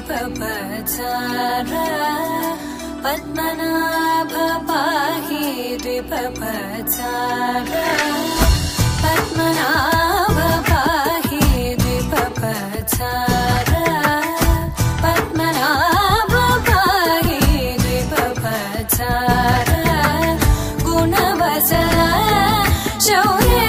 द्विपपचार पद्मनाभ पाहि द्विपपचार पद्मनाभ पाहि द्विपपचार पद्मनाभ पाहि द्विपपचार गुणवचन शौर्ये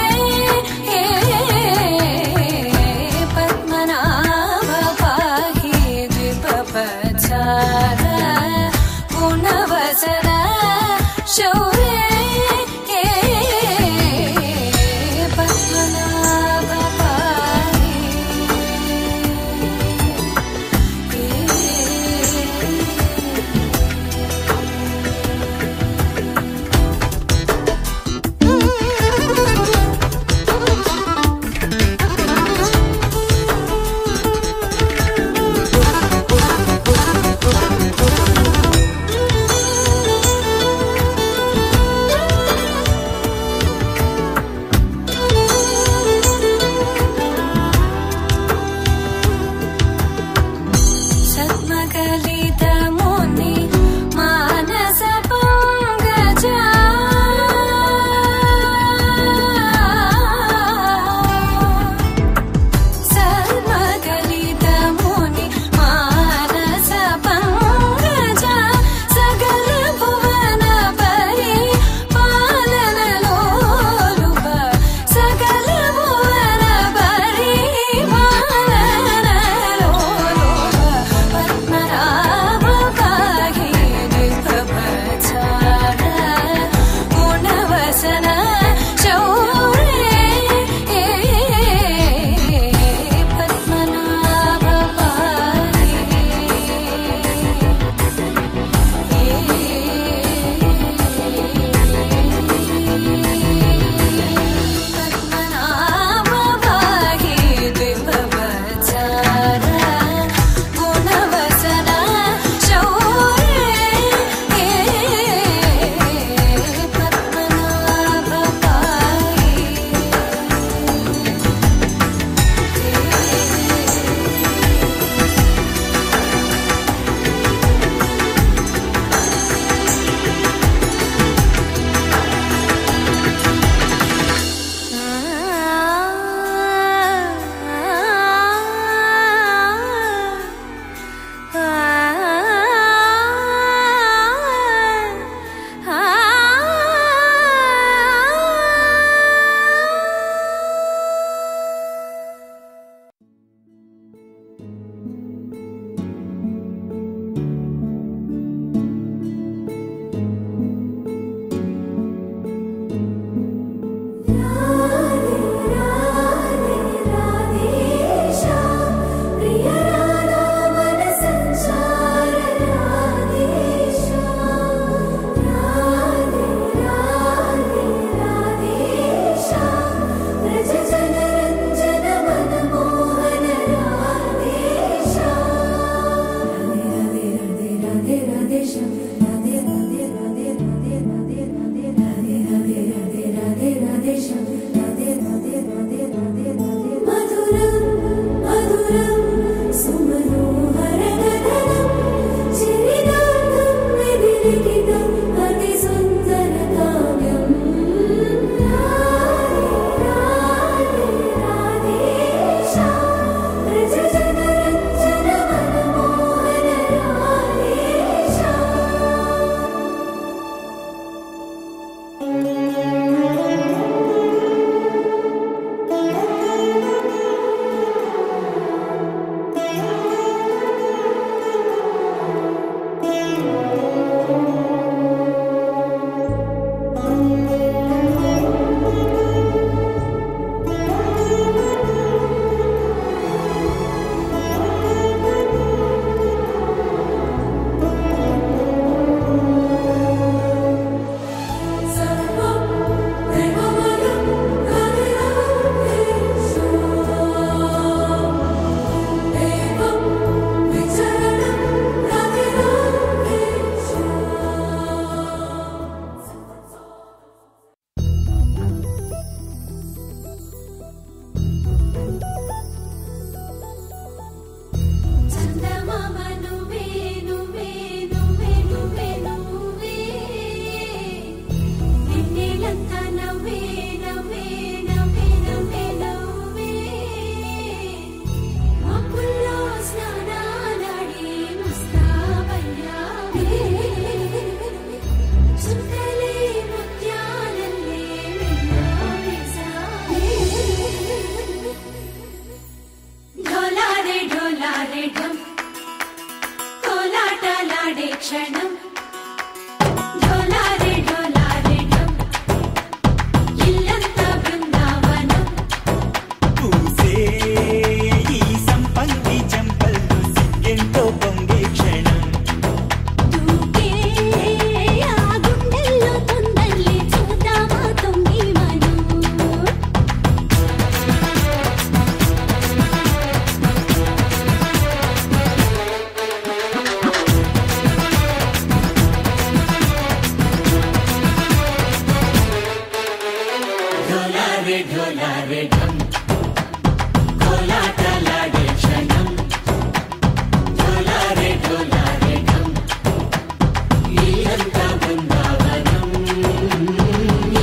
पद्मनाभ पाहि द्विपपचार गुणवचन शौर्ये पद्मनाभ ढोलारे ढोलारे ढम कोलाटलाडे क्षणं ढोलारे ढोलारे ढम इल्लंता बृंदावनं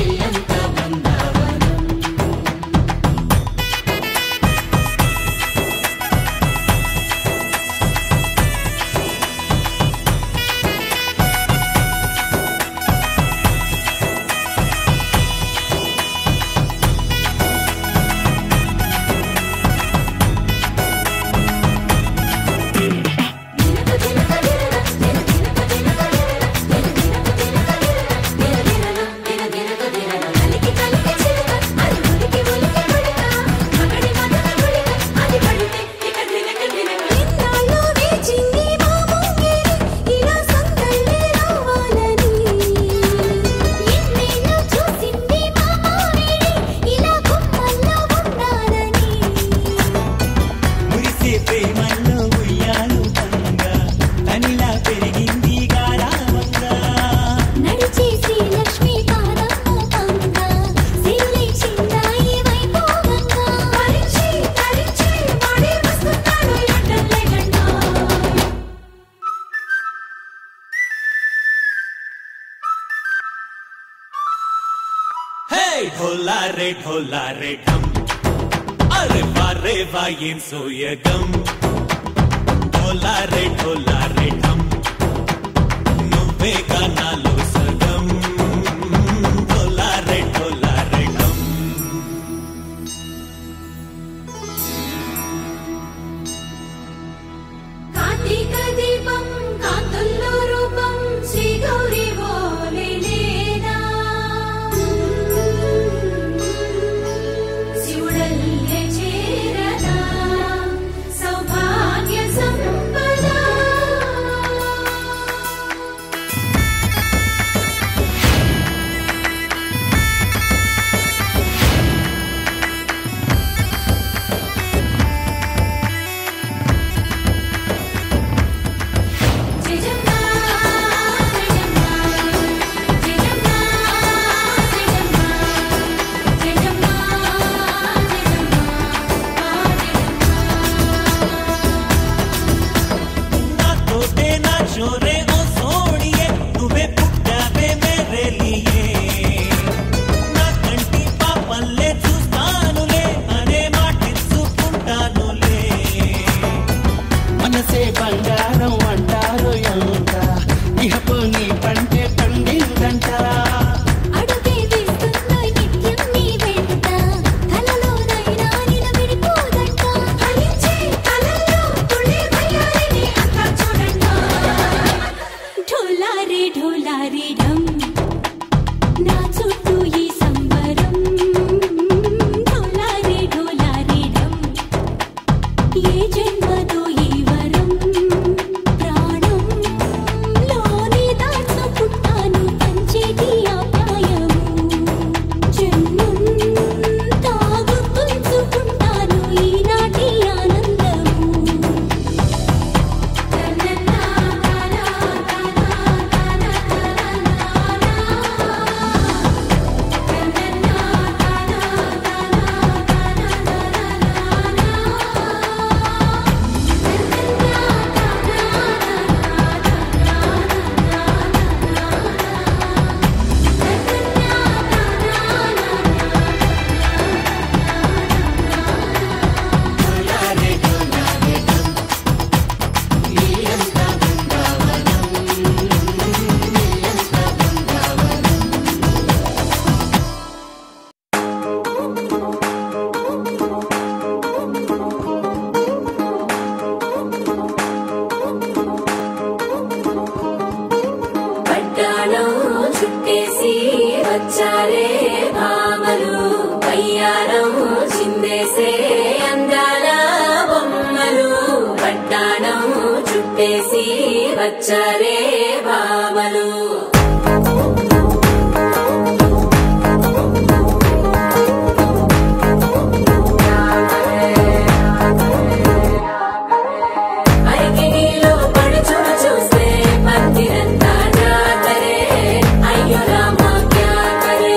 इल्लंता बृंदावनं ढोलारे ढोलारे ढम अरे वारे वायें सोयगम ढोलारे ढोलारे ढम नुव्वे गानालो सगम ढोलारे ढोलारे ढम కార్తీక దీపం కాంతుల్లో రూపం శ్రీ గౌరీ బోలేనేనా శివుడల్లే చేరదా సౌభాగ్య సంపద బంగారం అంటారు ఎంత ఇహపు నీ పంటే పండిందంట అడుగే వేస్తున్నా నిత్యం నీ వెంట కలలోనైనా నిలబడిపోదంట ఫలించే కలల్లో తుళ్ళే వయ్యారిని అంతా చూడంట ఢోలారే ఢోలారే ఢమ్ నా చుట్టూ ఈ సంబరం ఢోలారే ఢోలారే ఢమ్ ఏ జన్మదో ఈ వరం ప్రాణం లోనే దాచుకుంటాను పంచేటి ఆప్యాయము జన్మం తాగుతుంచుకుంటాను ఈనాటి ఆనందము పట్టాణం చుట్టేసి వచ్చారే భామలు వయ్యారం చిందేసే అందాల బొమ్మలు పట్టాణం చుట్టేసి వచ్చారే భామలు అరికిలో పడుచును చూస్తే పందిరంతా జాతరే అయ్యో రామ క్యా కరే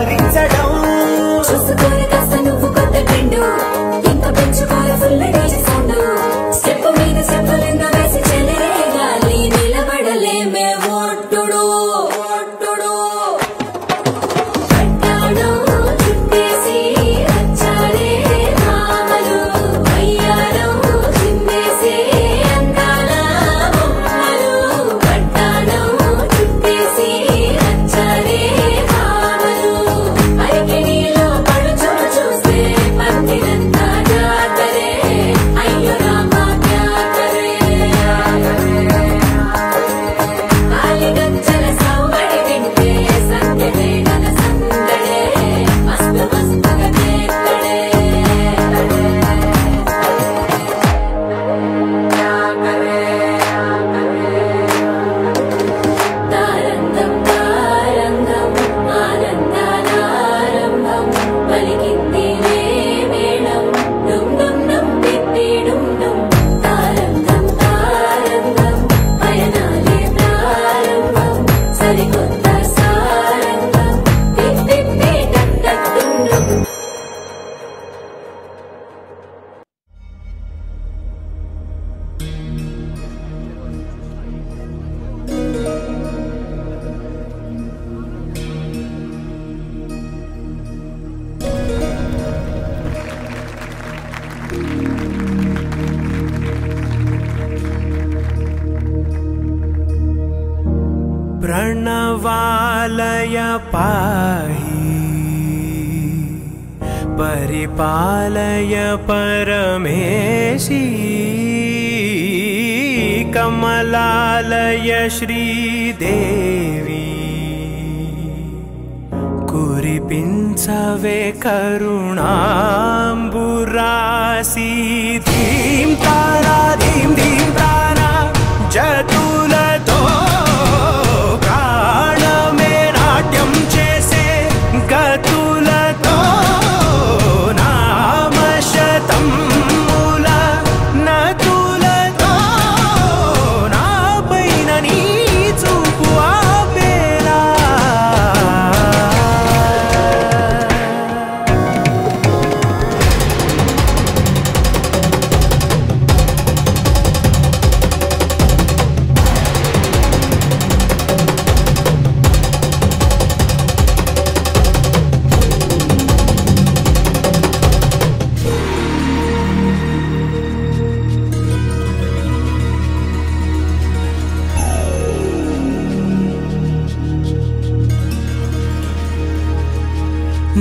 భరించడం. చూసుకోరు కాస్త నువ్వు కొత్త ట్రెండ్, ఇంకా పెంచుకోరు ఫుల్ డీజే సౌండ్. స్టెప్ మీద స్టెప్పులెన్నో వేసి చెలరే గాలి, నిలబడలేమే ఒట్టుడు ఒట్టుడు. పట్టాణం చుట్టేసి వచ్చారే భామలు, వయ్యారం చిందేసే అందాల బొమ్మలు. పట్టాణం చుట్టేసి వచ్చారే భామలు, అరికెడిలో పడుచును చూస్తే పందిరంతా జాతరే. అయ్యో రామా క్యా కరే, ఆలిగజ్జల సౌవడి వింటే సందడే గల సందడే, మస్తు మస్తుగా చేత్తడే. తారంగం తారంగం ఆనందానారంభం, పలికింది రే మేళం డుమ్ డుమ్ డుమ్ తిత్తి డుమ్ డుమ్. తారంగం తారంగం పయనాలే ప్రారంభం, సరికొత్త సారంగం తిత్తిత్తి టక్ టక్ డుమ్ డుమ్. प्रणवालय पाहि परिपालय परमेशी, कमलालय श्रीदेवी कुरिपिंचवे करुणांबुरासी. धीं तारा धीं धीं तारा जतुलतो ప్రాణమే నాట్యం చేసే గతులతో, నామశతం మూల నతులతో, నా పైన నీ చూపు ఆపేలా.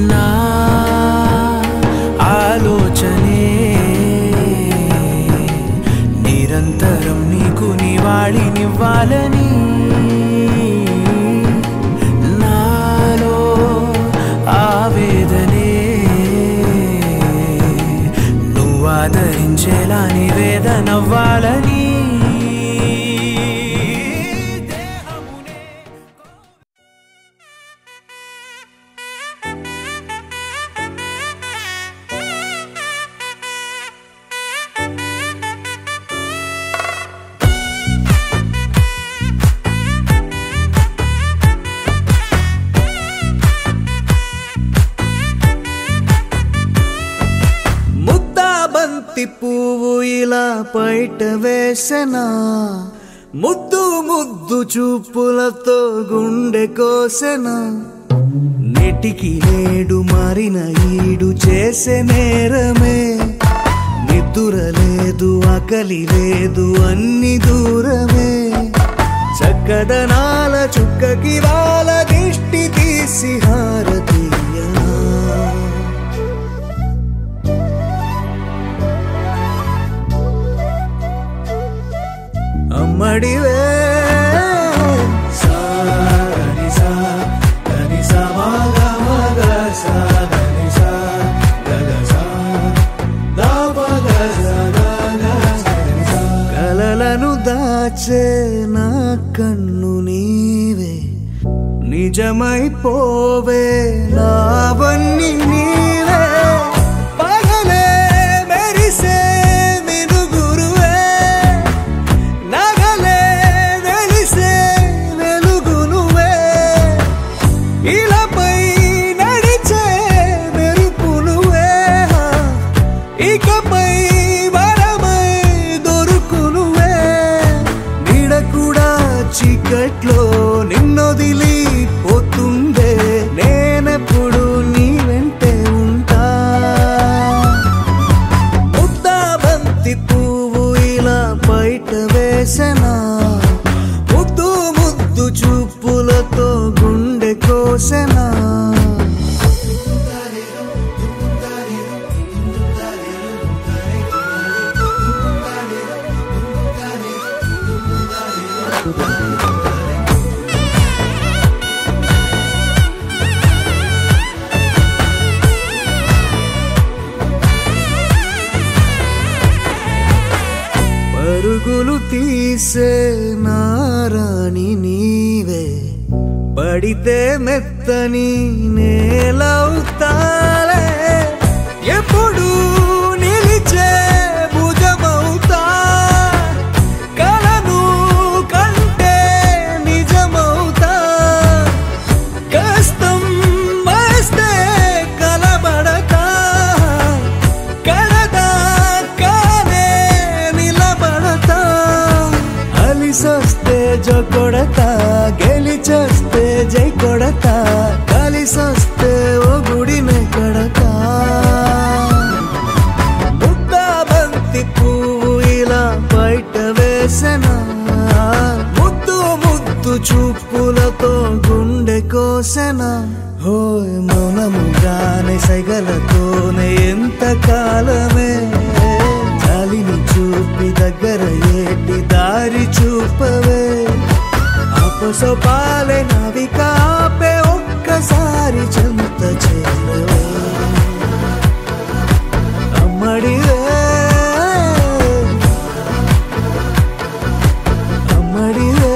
నా ఆలోచనే నిరంతరం నీకు నివాళినివ్వాలని, నాలో ఆవేదనే నువ్వు ఆదరించేలా నివేదనవ్వాలని. బంతి పువ్వు ఇలా బయట వేసెనా, ముద్దు ముద్దు చూపులతో గుండె కోసెనా. నెటికి నేడు మారిన ఈడు చేసే నేరమే, నిద్ర లేదు ఆకలి లేదు అన్ని దూరమే. చక్కదనాల చుక్కకి వాళ్ళ దిష్టి తీసి హారతీయనా. అమ్మడివే కలలను దాచే నా కన్ను నీవే, నిజమైపోవే నావన్నీ నీవే. పగలే మెరిసే వెలుగురువే, నగలే వెలిసే వెలుగు నువ్వే. ఇలాపై చీకట్లో నిన్నొదిలి పోతుందే నేనెప్పుడు నీ వెంటే ఉంటా ముద్దాబంతి పువ్వు ఇలా బయట వేసెనా ముద్దు ముద్దు చూపులతో గుండె కోసెనా పరుగులు తీసే నారాణి నీవే పడితే మెత్తని నేలవుతాలే ఎప్పుడు నిలిచే భుజమవుతా కలను కంటే నిజమవుతా కష్టం వస్తే కలబడతా కడదాకానే నిలబడతా అలిసొస్తే జో కొడతా గెలిచొస్తే జై కొడతా కలిసొస్తే ఓ గుడినే కడతా ముద్దాబంతి పువ్వు ఇలా బయట వేసెనా ముద్దు ముద్దు చూపులతో గుండె కోసెనా హోయ్ మౌనముగానే సైగలతోనే ఎంత కాలమే జాలిని చూపి దగ్గర ఏటి దారి చూపవే అపసోపాలే నవికాపే ఒక్కసారి చెంత చేరవే అమ్మడివే అమ్మడివే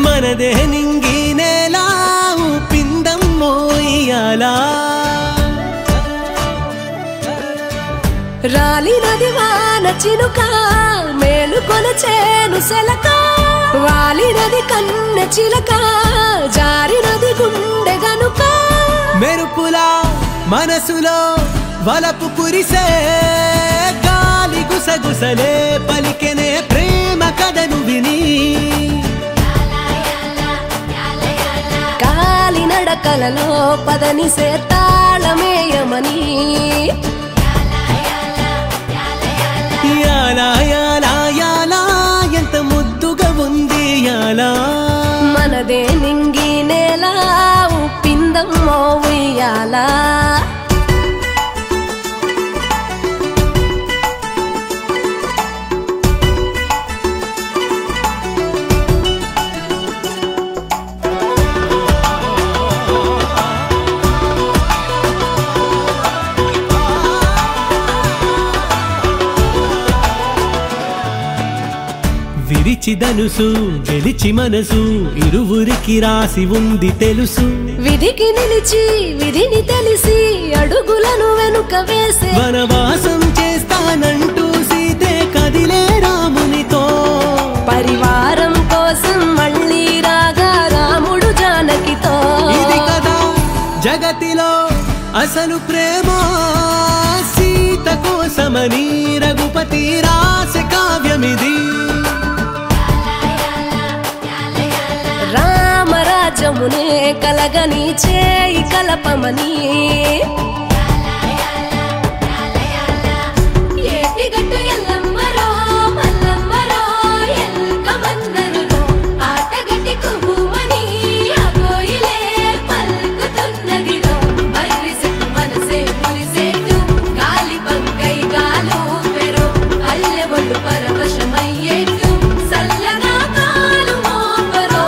మనదే నింగి నేలా ఊపిందం మోయాలా రాలినది వాన చినుక మేలు కొలచేను సెలక వాలినది కన్న చిలక జారినది గుండె గనుక మెరుపులా మనసులో వలపు కురిసే గాలి గుసగుసలే పలికెనే ప్రేమ కథను విని కాలి నడకలలో పదనిసే తాళమేయమని యాలా యాలా యాలా ఎంత ముద్దుగా ఉంది యాలా మనదే నింగి నేల ఉప్పిందమ్మో ఉయ్యాలా విరిచి ధనుసు గెలిచి మనసు ఇరువురికి రాసి ఉంది తెలుసు విధికి నిలిచి విధిని తెలిసి అడుగులను వెనుక వేసే వనవాసం చేస్తానంటూ సీతే కదిలే రామునితో పరివారం కోసం మళ్ళీ రాగా రాముడు అసలు ప్రేమ సీత కోసమని రఘుపతి రాసే కావ్యమిది. రామరాజమునే కలగని చేయి కలపమని ఏటిగట్టు ఎల్లమ్మరో మల్లమ్మరో ఎల్కమందరులో ఆటగట్టి కుబుమని అగోయిలే పలుకుతున్నదిలో బరిసెట్టు మనసే మురిసేటు గాలి బంకై గాలు పెరో అల్లె ఒళ్ళు పరవశమయ్యేటు సల్లగా కాలు మోపరో.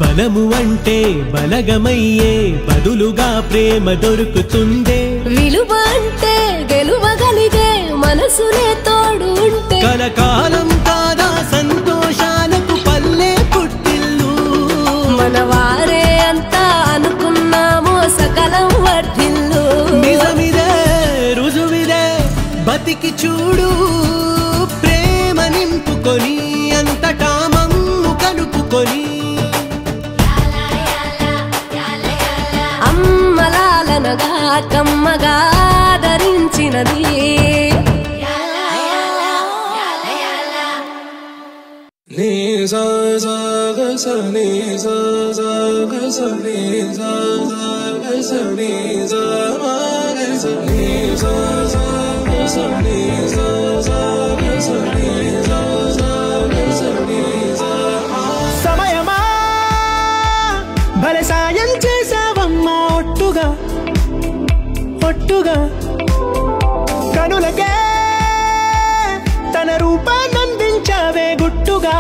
బలము అంటే బలగమయ్యే బదులుగా ప్రేమ దొరుకుతుందే. విలువ అంటే గెలువగలిగే మనసునే తోడు ఉంటే కలకాలం కాదా సంతోషాలకు పల్లె పుట్టిల్లు. మనవారే అంతా అనుకున్నామో సకలం వర్ధిల్లు. నిజమిదే రుజువిదే బతికి చూడు ప్రేమ నింపుకొని అంతటా మమ్ము కలుపుకొని. అమ్మలాలనగా కమ్మగా ఆదరించినది సమయమా భలే సాయం చేసావమ్మా ఒట్టుగా ఒట్టుగా కనులకే తన రూపాన్నందించావే గుట్టుగా.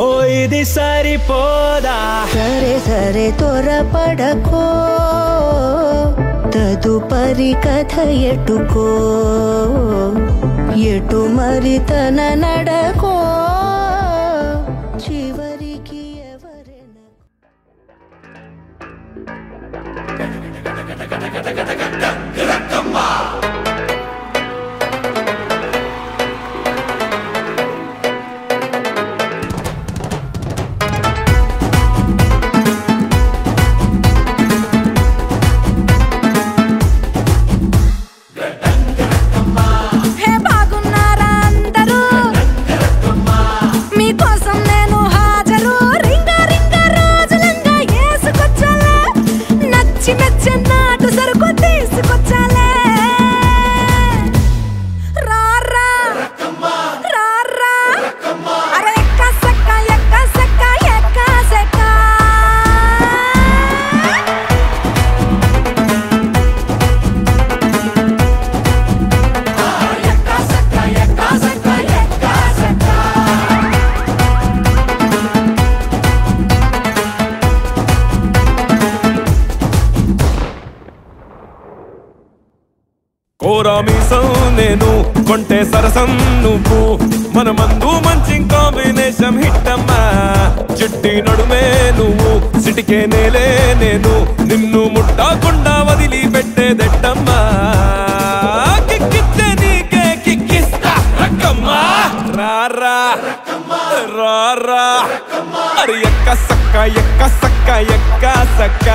ఓ ఇది సరిపోదా సరే సరే త్వరపడకో తదుపరి కథ ఎటుకో ఎటు మరి తన నడకో చివరికి ఎవరైనా. హే బాగున్నారా అందరూ మీకోసం నేను హాజరు. రింగ రింగ రోజులంగా ఏసుకొచ్చాలే నచ్చి మెచ్చి నాటు సరుకు తీసుకొచ్చాలే. రారా రారా అరే ఎక్క సెక్క ఎక్క సెక్క ఎక్క సెక్క. కోరామీసం నేను కొంటే సరసం నువ్వు మన మందు మంచి కాంబినేషన్ హిట్టమ్మా. చిట్టి నడుమే నువ్వు సిటికే నేలే నేను నిన్ను ముట్టకుండా వదిలి పెట్టేదెట్టమ్మా. కిక్కిస్తే నీకే కిక్కిస్తా రక్కమ్మా రారా రారా అరే ఎక్క సక్క ఎక్క సక్క ఎక్క సక్క.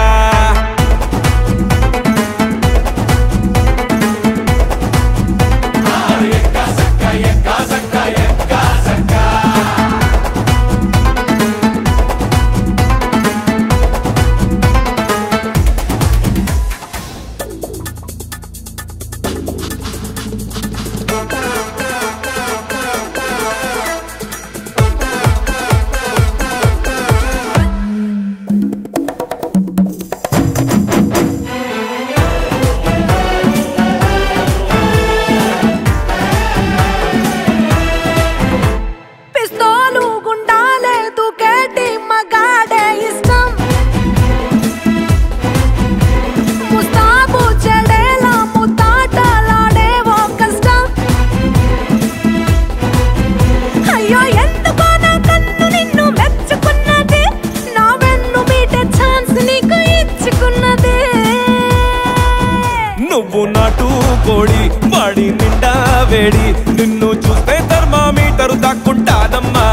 వేడి నిన్ను చూస్తే థర్మామీటరు దాక్కుంటాదమ్మా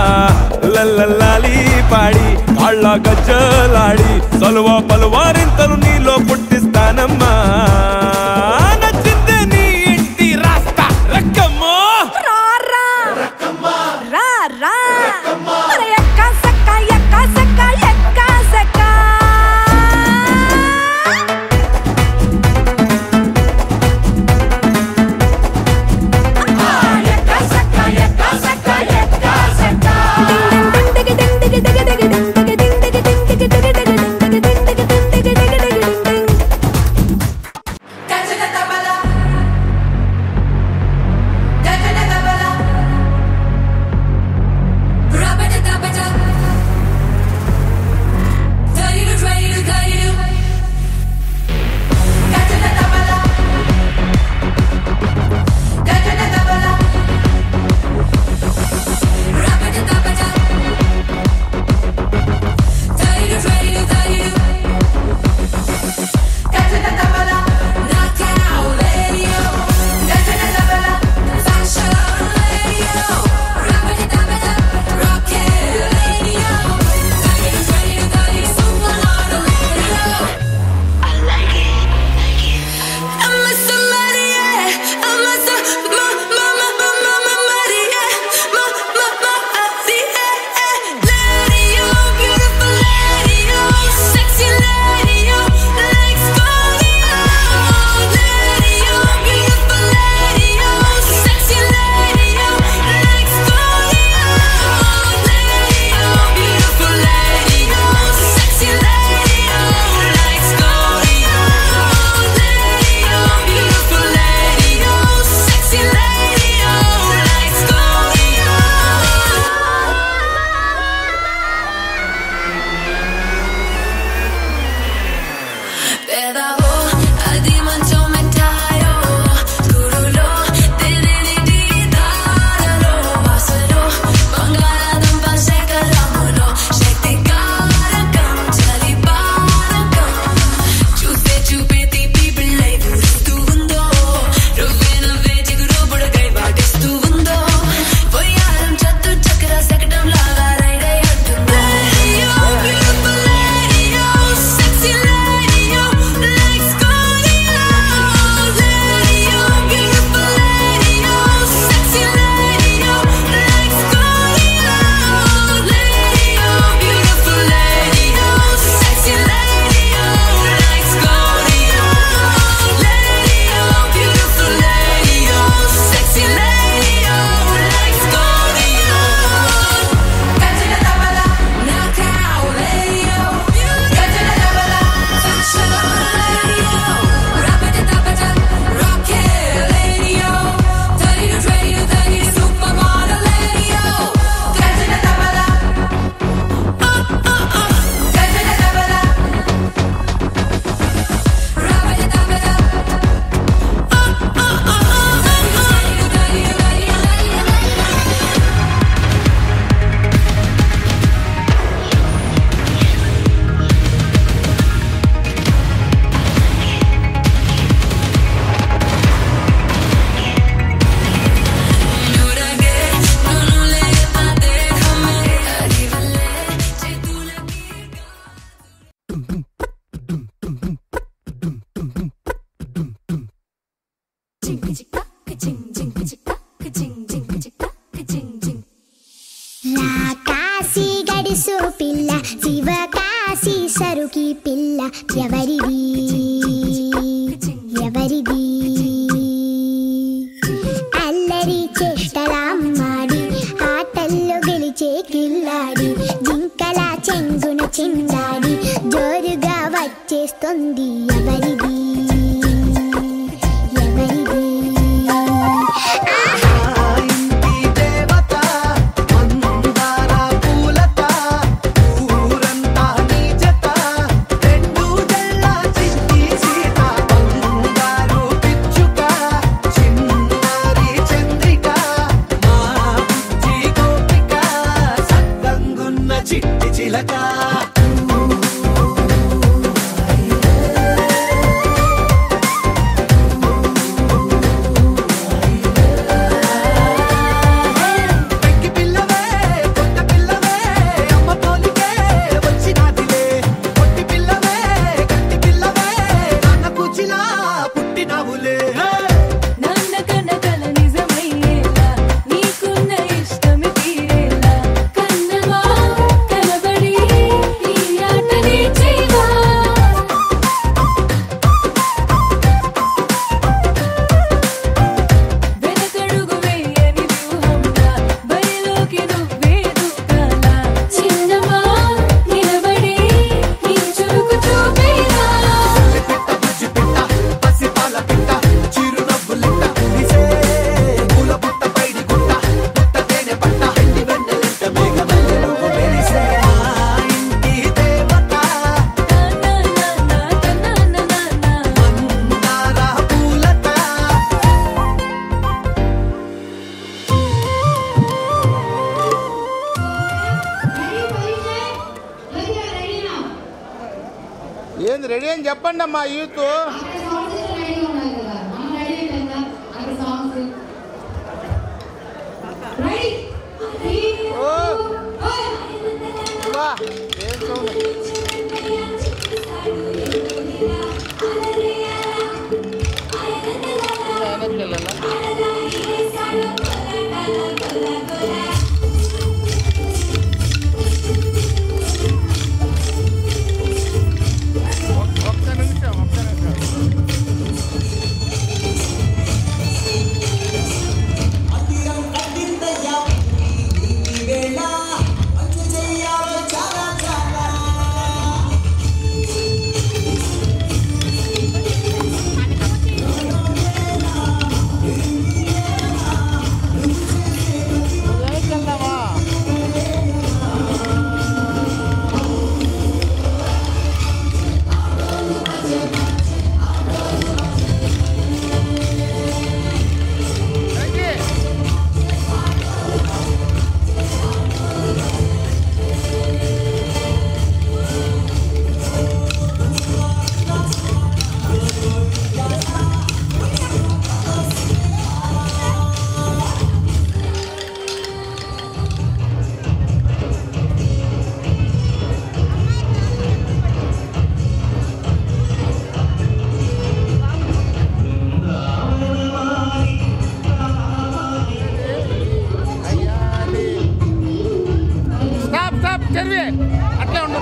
లల్లల్లాలి పాడి కాళ్ళ గజ్జలాడి సలువా పలువారింతలు నీలో పుట్టిస్తానమ్మా నచ్చిందే నీ ఇంటి రాస్తా రక్కమ్మో రారా రారా అరే ఎక్క సక్క ఎక్క సక్క ఎక్క సక్క కాసు పిల్ల శివకాశి సరుకి పిల్ల ఎవరిది ఎవరిది అల్లరి చేష్టలామ్మాడి ఆటల్లో గెలిచే కిల్లాడి జింకల చెంగున చిందాడి జోరుగా వచ్చేస్తుంది ఎవరిది అయిపోయింది, రెడీ అని చెప్పండి అమ్మా యూత్. అట్లే ఉండు.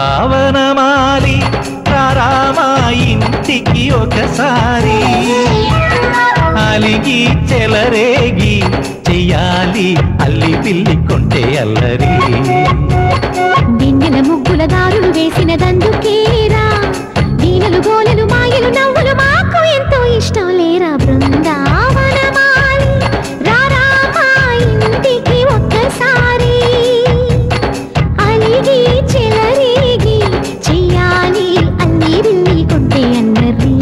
బృందావనమాలి రారామా ఇంటికి ఒకసారి అలిగి చెలరేగి చెయ్యాలి అల్లి పిల్లి కొంటే అల్లరి వెన్నెల ముగ్గుల దారులు వేసిన దందుకేరా దీనలు గోలెలు మాయలు నవ్వులు మాకు ఎంతో ఇష్టం లేరా బృందావనమాలి రారామా ఇంటికి ఒక్కసారి అలిగి చెలరేగి చెయ్యాలి అల్లి బిల్లి కొంటే అన్నరి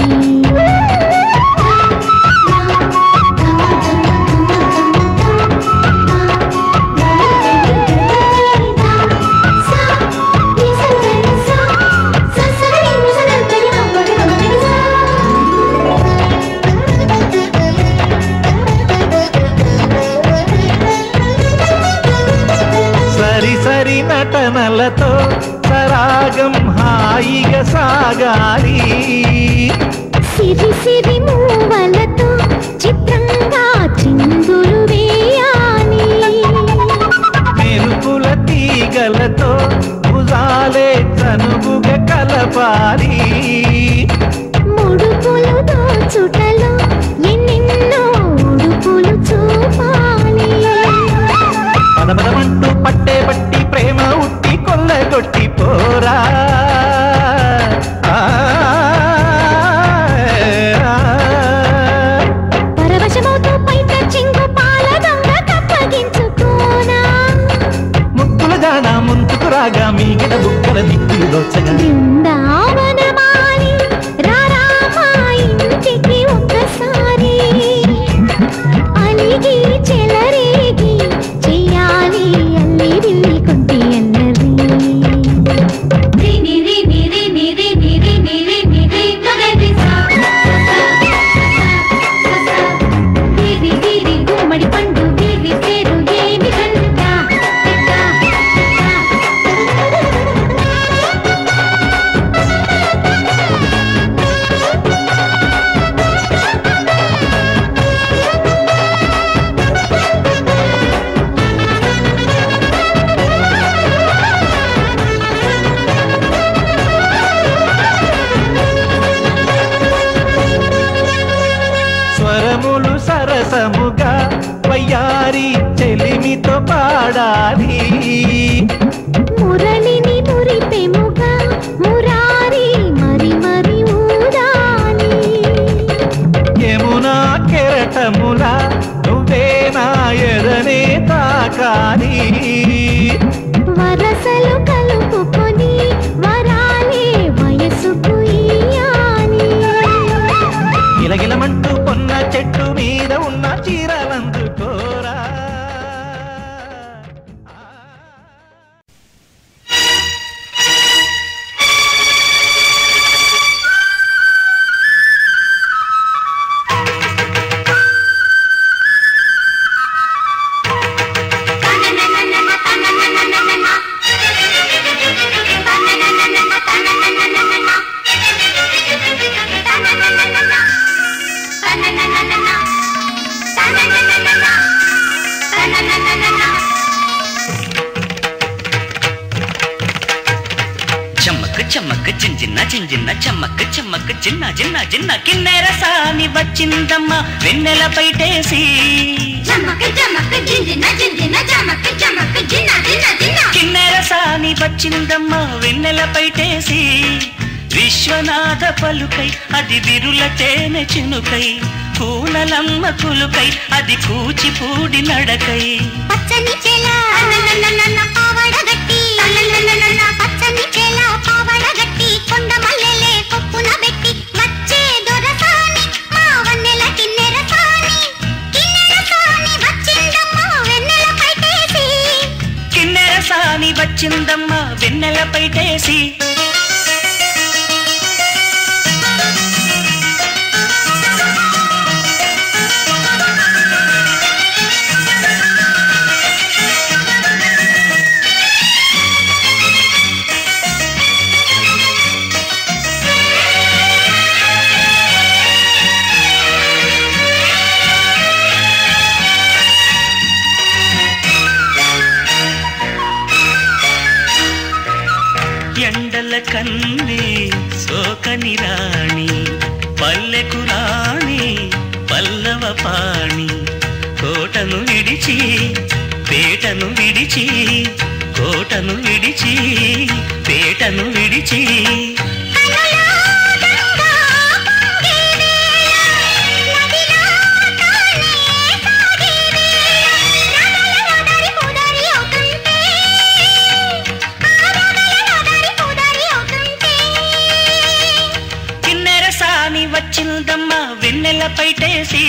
సరి నటనలతో సరాగం హాయిగా సాగాలి సిరి సిరి మూవలతో చిత్రంగా చిందులు వేయాలి మెరుపుల తీగలతో భుజాలే చనువుగా కలపాలి ముడుపులు దోచుటలో ఎన్నెన్నో ఉడుపులు చూపాలి పదమదమంటూ పట్టే పట్టి ప్రేమ ఉట్టి కొల్లగొట్టి పోరా బాగా మీగడ బుక్కల దిక్కులు దోచగా బృందావనమాలి రారామా ఇంటికి ఒక్కసారి అలిగి చెలరేగి చెయ్యాలి అల్లిరిల్లి కొంటి అన్నది నిరి నిరి నిరి నిరి నిరి నిరి మగది సా గిరి గిరి గుమ్మడి పండు గిరి పేరు ఏమి కంట స్వరములు సరసముగా వయ్యారి చెలిమితో పాడాలి మురళిని మురిపెముగా మురారి మరి మరి ఊదాలి యమునా కెరటములా నువ్వే నా ఎదనే తాకాలి వరసలు కలుపుకొని వరాలే వయసుకు ఇయ్యాలి గిలగిలమంటూ పొన్న చెట్టు మీద ఉన్న చీరలందుకోరా చమ్మక్ చమ్మక్ చింజిన్న చింజిన్న చమ్మక్ చమ్మక్ చిన్న చిన్న చిన్న కిన్నెర సాని వచ్చిందమ్మ వెన్నెల పైటేసి కిన్నెర సాని వచ్చిందమ్మ వెన్నెల పైటేసి విశ్వనాథ పలుకై అది విరుల తేనె చినుకై కూనలమ్మ కులుకై అది కూచిపూడి నడకై పచ్చని చెల పావడగట్టి పచ్చని చెల పావడగట్టి కొండ మల్లెలే కొప్పున పెట్టి వచ్చే దొరసాని మా వన్నెల కిన్నెర సాని వచ్చిందమ్మ వెన్నెల పైటేసి కిన్నెర సాని వచ్చిందమ్మ వెన్నెల పైటేసి ఎండల కన్నే సోకని రాణి పల్లెకు రాణి పల్లవ పాణి కోటను విడిచి పేటను విడిచి కోటను విడిచి పేటను విడిచి వచ్చిందమ్మ వెన్నెల పైటేసి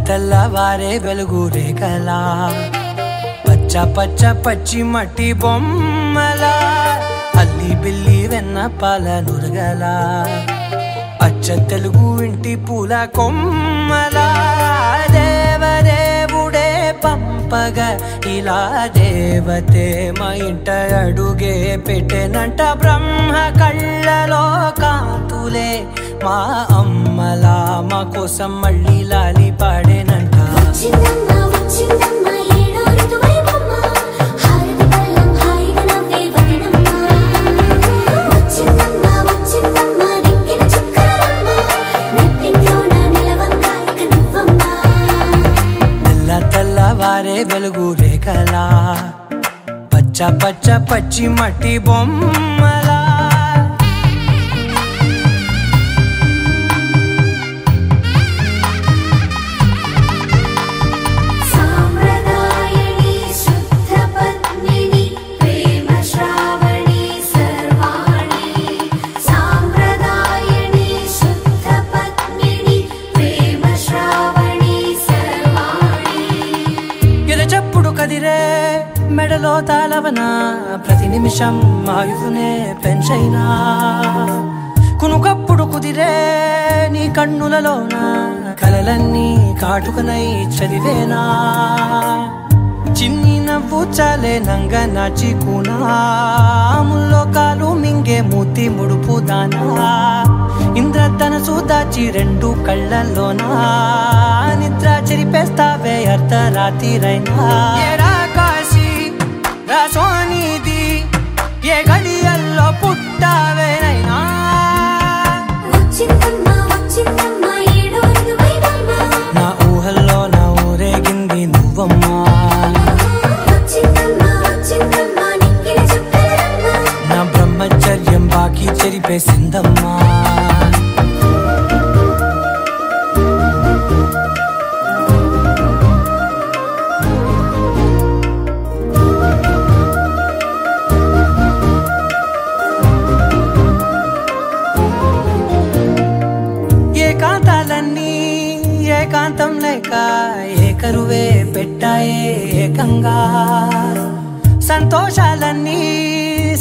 తెల్లవారే వెలుగు రేఖలా పచ్చ పచ్చ పచ్చి మట్టి బొమ్మలా అల్లి బిల్లి వెన్న పాల నురగలా అచ్చ తెలుగు ఇంటి పూల కొమ్మలా దేవదేవుడే పంపగా ఇలా దేవతే మా ఇంట అడుగే పెట్టెనంట బ్రహ్మ కళ్ళలో కాంతులే మా అమ్మలా మా కోసం మళ్ళీ లాలి పాడేనంట తెల్లవారే వెలుగు రేఖలా పచ్చ పచ్చ పచ్చి మట్టి బొమ్మలా కదిరే మెడలో తాళవన ప్రతి నిమిషం ఆయువునే పెంచైనా కునుకప్పుడు కుదిరే నీ కన్నులలోన కలలన్నీ కాటుకనై చదివేనా చిన్ని నవ్వు చాలే నంగ నాచి కూనాముల్లో కాలు మింగే మూతి ముడుపు దానా ఇంద్రధనసు దాచి రెండు కళ్ళల్లోనా నిద్ర చెరిపేస్తావే అర్ధరాత్రిరైనా ఏరా కాశీ రా సోనిది ఏ గడియల్లో పుట్టావేనైనా నా ఊహల్లో నా ఊరేగింది నువ్వమ్మా నా బ్రహ్మచర్యం బాకీ చెరిపేసిందమ్మా ఏకాంతాలన్నీ ఏకాంతం లేక ఏకరువే పెట్టాయే ఏకంగా సంతోషాలన్నీ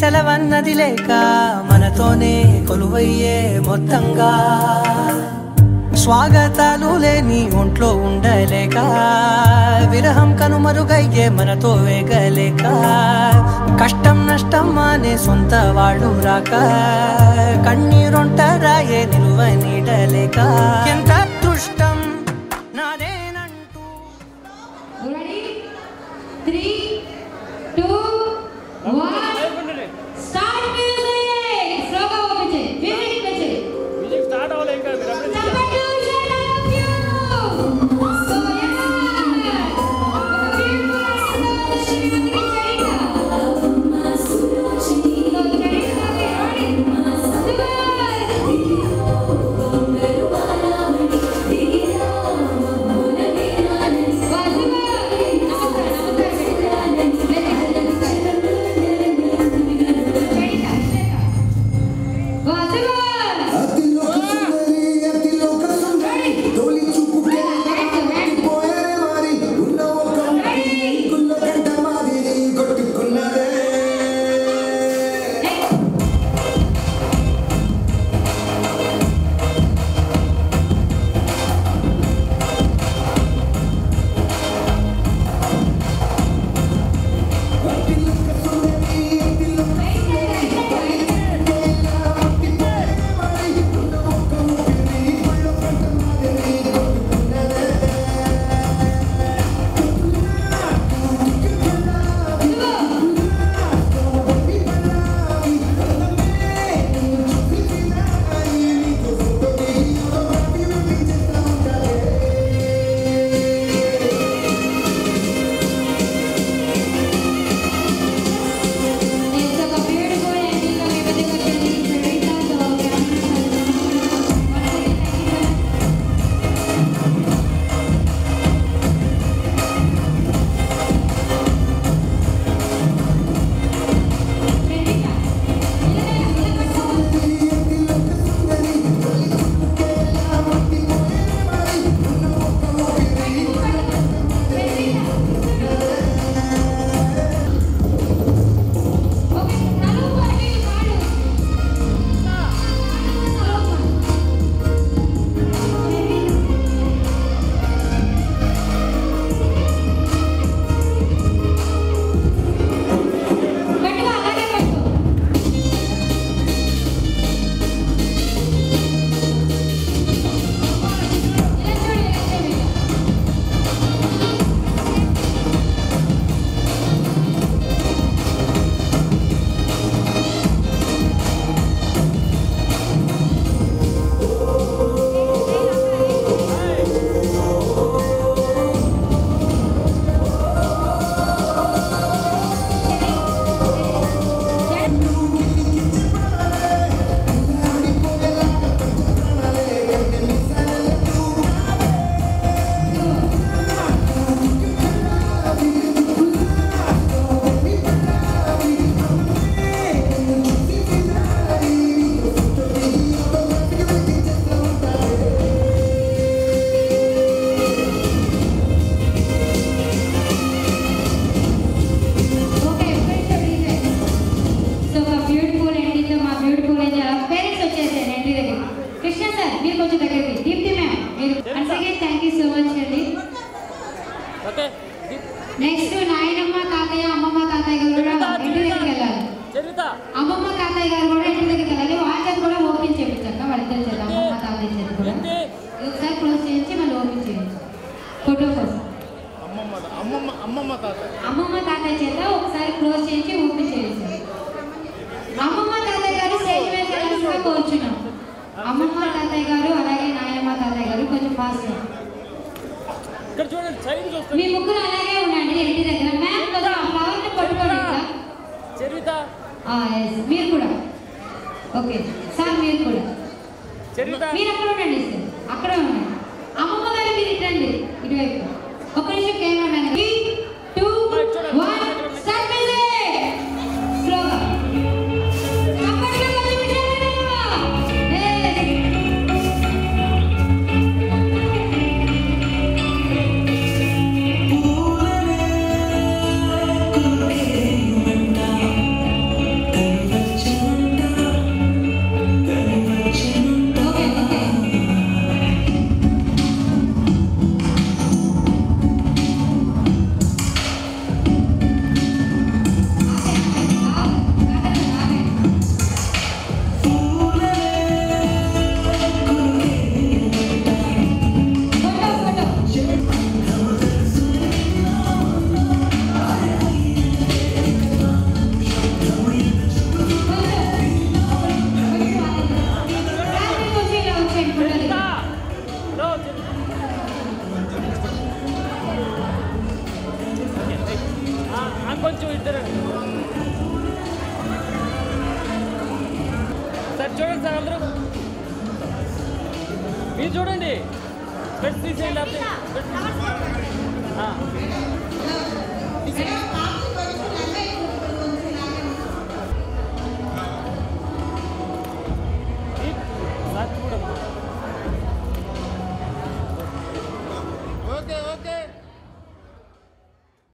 సెలవన్నది లేక మనతోనే కొలువయ్యే మొత్తంగా స్వాగతాలు లేని ఒంట్లో ఉండలేక విరహం కనుమరుగయ్యే మనతో వేగలేక కష్టం నష్టం అనే సొంత వాడు రాక కన్నీరొంటరాయే నిలువ నీడలేక ఎంత అదృష్టం నాదేనంటూ 3, 2, 1 స్టార్ట్ మ్యూజిక్ స్లోగా ఓపెన్ మ్యూజిక్ స్టార్ట్ అవ్వలే ఇంకా మీరు Thank you. మీ ముగ్గురు అలాగే ఉండండి ఇంటి దగ్గర. మ్యామ్ కదా ఫ్లవర్ని పట్టుకోండి. చరిత మీరు కూడా. ఓకే సార్ మీరు కూడా. మీరు అక్కడ ఉండండి సార్, అక్కడే ఉండండి. అమ్మమ్మ గారు మీరు ఇట్టండి ఇటువైపు. ఒక నిమిషం కెమెరా 3, 2, 1 స్టార్ట్ మ్యూజిక్. స్లోగా కొంచెం ఇద్దరు సార్ చూడండి సార్ అందరూ మీరు చూడండి. స్పెట్స్ తీసేయండి.